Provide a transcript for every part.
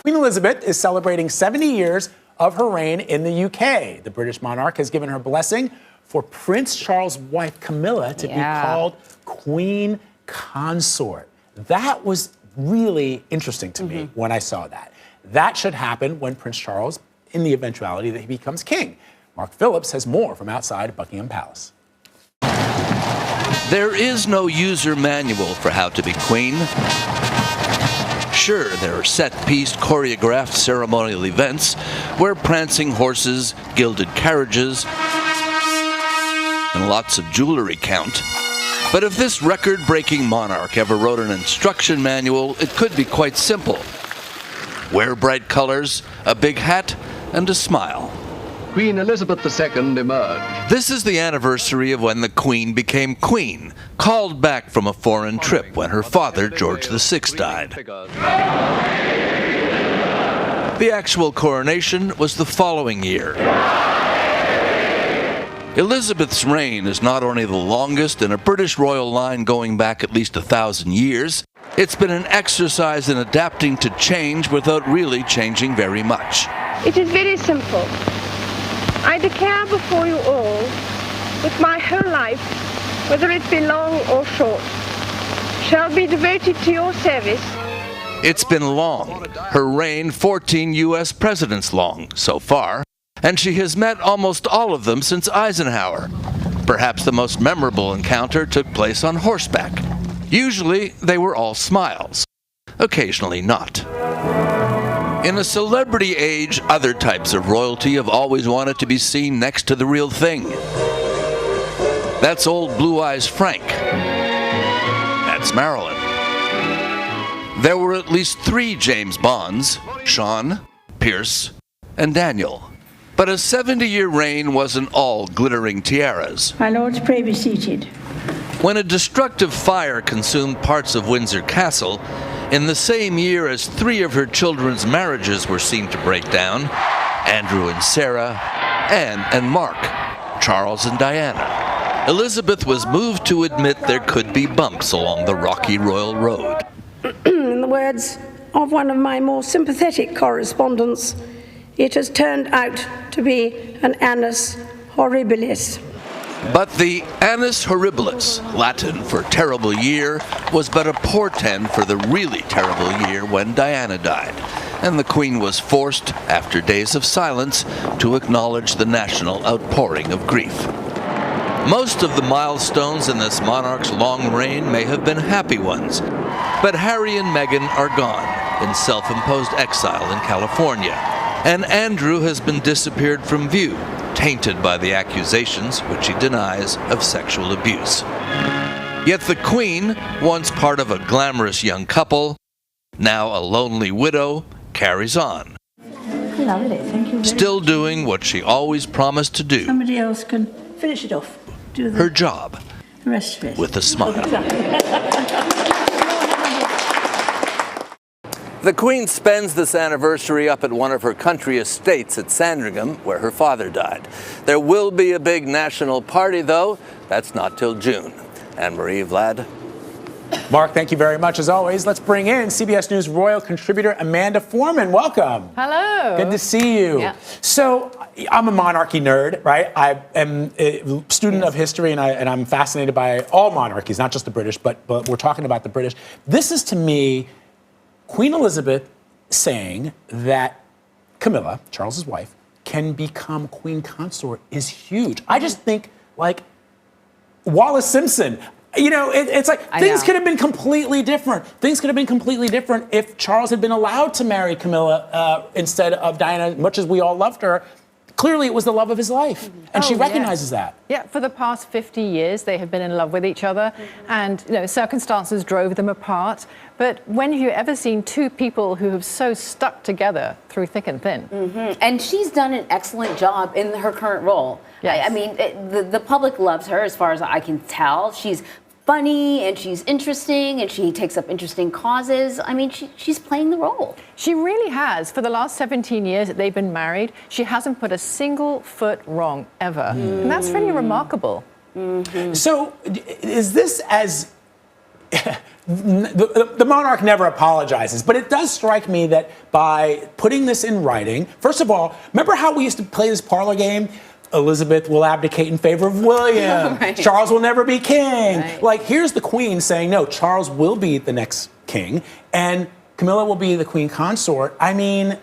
Queen Elizabeth is celebrating 70 years of her reign in the UK. The British monarch has given her blessing for Prince Charles' wife, Camilla, to be called Queen Consort. That was really interesting to me when I saw that. That should happen when Prince Charles, in the eventuality that he becomes king. Mark Phillips has more from outside Buckingham Palace. There is no user manual for how to be queen. Sure, there are set-piece, choreographed ceremonial events where prancing horses, gilded carriages, and lots of jewelry count. But if this record-breaking monarch ever wrote an instruction manual, it could be quite simple. Wear bright colors, a big hat, and a smile. Queen Elizabeth II emerged. This is the anniversary of when the Queen became queen, called back from a foreign trip when her father, George VI, died. The actual coronation was the following year. Elizabeth's reign is not only the longest in a British royal line going back at least 1,000 years, it's been an exercise in adapting to change without really changing very much. It is very simple. I declare before you all, with my whole life, whether it be long or short, shall be devoted to your service. It's been long. Her reign 14 U.S. presidents long, so far, and she has met almost all of them since Eisenhower. Perhaps the most memorable encounter took place on horseback. Usually, they were all smiles. Occasionally not. In a celebrity age, other types of royalty have always wanted to be seen next to the real thing. That's old Blue Eyes Frank. That's Marilyn. There were at least 3 James Bonds: Sean, Pierce, and Daniel. But a 70-year reign wasn't all glittering tiaras. My lords, pray be seated. When a destructive fire consumed parts of Windsor Castle, in the same year as 3 of her children's marriages were seen to break down, Andrew and Sarah, Anne and Mark, Charles and Diana, Elizabeth was moved to admit there could be bumps along the rocky royal road. In the words of one of my more sympathetic correspondents, it has turned out to be an annus horribilis. But the annus horribilis, Latin for terrible year, was but a portent for the really terrible year when Diana died, and the Queen was forced, after days of silence, to acknowledge the national outpouring of grief. Most of the milestones in this monarch's long reign may have been happy ones, but Harry and Meghan are gone in self-imposed exile in California, and Andrew has been disappeared from view, tainted by the accusations, which he denies, of sexual abuse. Yet the Queen, once part of a glamorous young couple, now a lonely widow, carries on. Lovely, thank you. Still doing what she always promised to do. Somebody else can finish it off. Do Her job. The rest of it. With a smile. The Queen spends this anniversary up at one of her country estates at Sandringham, where her father died. There will be a big national party, though. That's not till June. Anne-Marie, Vlad. Mark, thank you very much, as always. Let's bring in CBS News royal contributor Amanda Foreman. Welcome. Hello. Good to see you. Yeah. So, I'm a monarchy nerd, right? I am a student of history, and I'm fascinated by all monarchies, not just the British, but we're talking about the British. This is, to me, Queen Elizabeth saying that Camilla, Charles's wife, can become Queen Consort is huge. I just think, like, Wallace Simpson. You know, it's like things could have been completely different. Things could have been completely different if Charles had been allowed to marry Camilla instead of Diana, much as we all loved her. Clearly, it was the love of his life, and she recognizes that. Yeah, for the past 50 years, they have been in love with each other, and circumstances drove them apart. But when have you ever seen 2 people who have so stuck together through thick and thin? Mm-hmm. And she's done an excellent job in her current role. Yes. I mean, the public loves her, as far as I can tell. She's funny and she's interesting and she takes up interesting causes. I mean, she's playing the role. She really has. For the last 17 years that they've been married, she hasn't put a single foot wrong ever. And that's really remarkable. So is this as the monarch never apologizes, but it does strike me that by putting this in writing, first of all, remember how we used to play this parlor game? Elizabeth will abdicate in favor of William. Right. Charles will never be king. Right. Like, here's the Queen saying, no, Charles will be the next king, and Camilla will be the Queen Consort. I mean,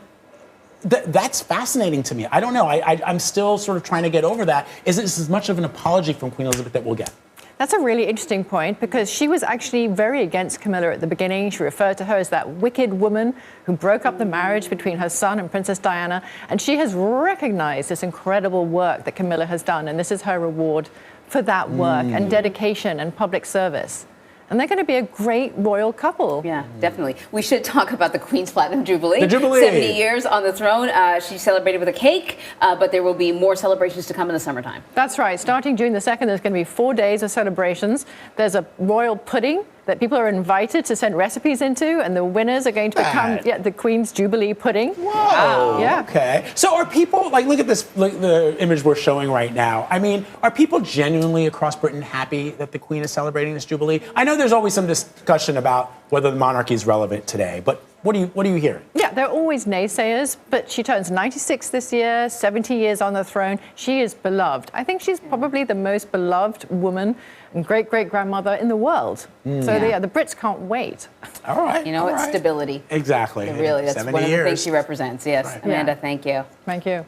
that's fascinating to me. I don't know. I'm still sort of trying to get over that. Is this as much of an apology from Queen Elizabeth that we'll get? That's a really interesting point because she was actually very against Camilla at the beginning. She referred to her as that wicked woman who broke up the marriage between her son and Princess Diana. And she has recognized this incredible work that Camilla has done. And this is her reward for that work and dedication and public service. And they're going to be a great royal couple. Yeah, definitely. We should talk about the Queen's Platinum Jubilee. The Jubilee. 70 years on the throne. She celebrated with a cake, but there will be more celebrations to come in the summertime. That's right. Starting June the 2nd, there's going to be 4 days of celebrations. There's a royal pudding that people are invited to send recipes into, and the winners are going to become the Queen's Jubilee pudding. Whoa. Yeah. Okay. So are people, like, look at this, look, the image we're showing right now. I mean, are people genuinely across Britain happy that the Queen is celebrating this Jubilee? I know there's always some discussion about whether the monarchy is relevant today, but what are you hearing? Yeah, there are always naysayers, but she turns 96 this year, 70 years on the throne. She is beloved. I think she's probably the most beloved woman and great-great-grandmother in the world. So the Brits can't wait. All right. You know, it's stability. Exactly. Really, that's one of the things she represents. Yes, Right. Amanda, thank you. Thank you.